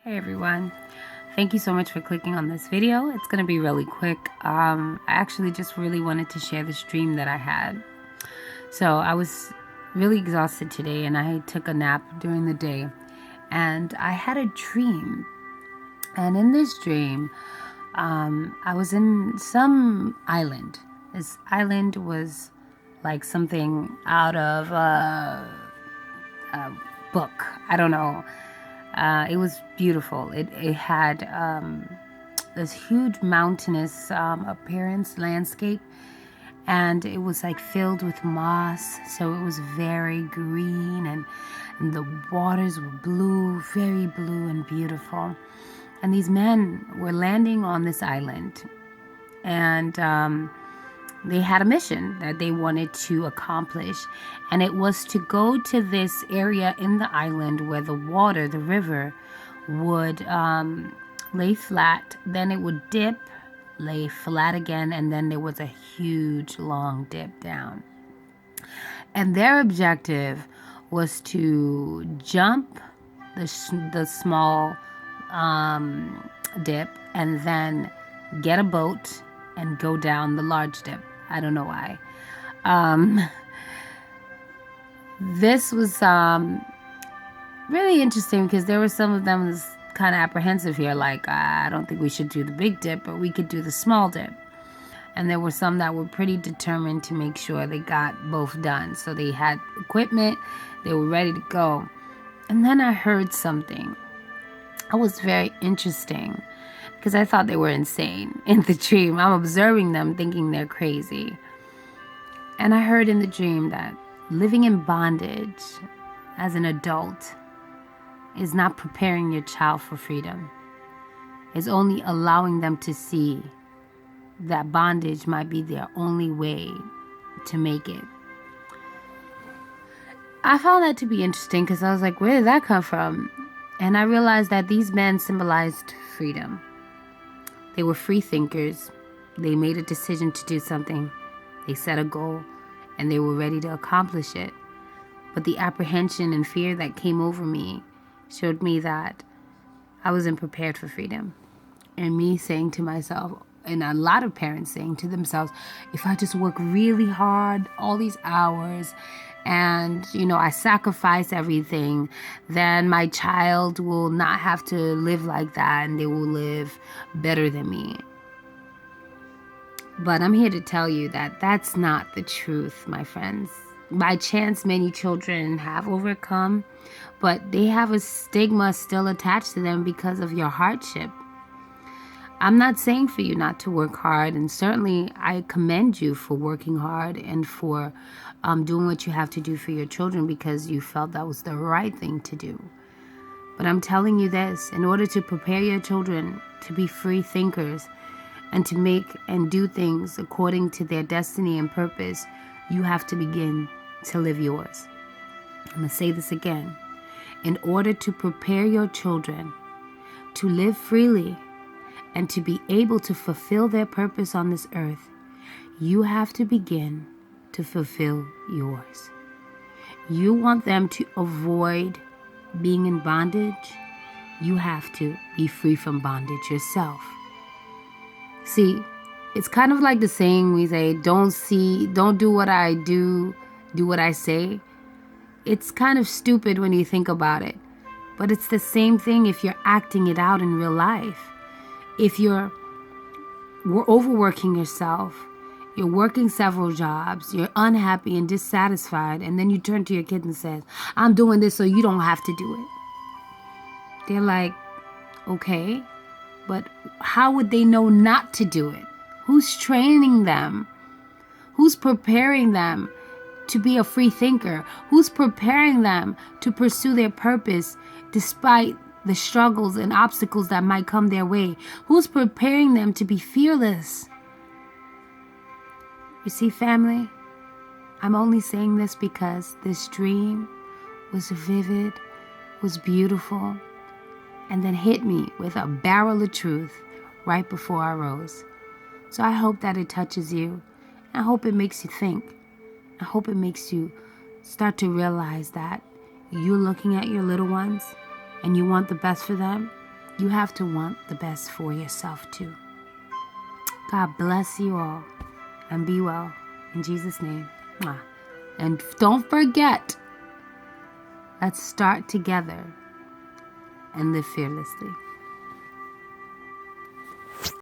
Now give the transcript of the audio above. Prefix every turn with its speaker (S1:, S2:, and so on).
S1: Hey everyone, thank you so much for clicking on this video. It's going to be really quick. I actually just really wanted to share this dream that I had. So I was really exhausted today and I took a nap during the day and I had a dream. And in this dream, I was in some island. This island was like something out of a book. I don't know. It was beautiful. It had this huge mountainous appearance landscape, and it was like filled with moss. So it was very green, and the waters were blue, very blue and beautiful. And these men were landing on this island, and they had a mission that they wanted to accomplish, and it was to go to this area in the island where the water, the river, would lay flat, then it would dip, lay flat again, and then there was a huge long dip down. And their objective was to jump the small dip and then get a boat and go down the large dip. I don't know why. This was really interesting because there were some of them was kind of apprehensive here, like I don't think we should do the big dip, but we could do the small dip. And there were some that were pretty determined to make sure they got both done. So they had equipment, they were ready to go. And then I heard something. It was very interesting because I thought they were insane in the dream. I'm observing them thinking they're crazy. And I heard in the dream that living in bondage as an adult is not preparing your child for freedom. It's only allowing them to see that bondage might be their only way to make it. I found that to be interesting because I was like, where did that come from? And I realized that these men symbolized freedom. They were free thinkers. They made a decision to do something. They set a goal and they were ready to accomplish it. But the apprehension and fear that came over me showed me that I wasn't prepared for freedom. And me saying to myself, and a lot of parents saying to themselves, if I just work really hard all these hours and, I sacrifice everything, then my child will not have to live like that and they will live better than me. But I'm here to tell you that that's not the truth, my friends. By chance, many children have overcome, but they have a stigma still attached to them because of your hardship. I'm not saying for you not to work hard, and certainly I commend you for working hard and for doing what you have to do for your children because you felt that was the right thing to do. But I'm telling you this, in order to prepare your children to be free thinkers and to make and do things according to their destiny and purpose, you have to begin to live yours. I'm going to say this again. In order to prepare your children to live freely and to be able to fulfill their purpose on this earth, you have to begin to fulfill yours. You want them to avoid being in bondage, you have to be free from bondage yourself. See, it's kind of like the saying we say, don't do what I do what I say. It's kind of stupid when you think about it, but it's the same thing if you're acting it out in real life. If you're overworking yourself, you're working several jobs, you're unhappy and dissatisfied, and then you turn to your kids and say, I'm doing this so you don't have to do it. They're like, okay, but how would they know not to do it? Who's training them? Who's preparing them to be a free thinker? Who's preparing them to pursue their purpose despite the struggles and obstacles that might come their way? Who's preparing them to be fearless? You see, family, I'm only saying this because this dream was vivid, was beautiful, and then hit me with a barrel of truth right before I rose. So I hope that it touches you. I hope it makes you think. I hope it makes you start to realize that you're looking at your little ones and you want the best for them, you have to want the best for yourself too. God bless you all and be well. In Jesus' name. Mwah. And don't forget, let's start together and live fearlessly.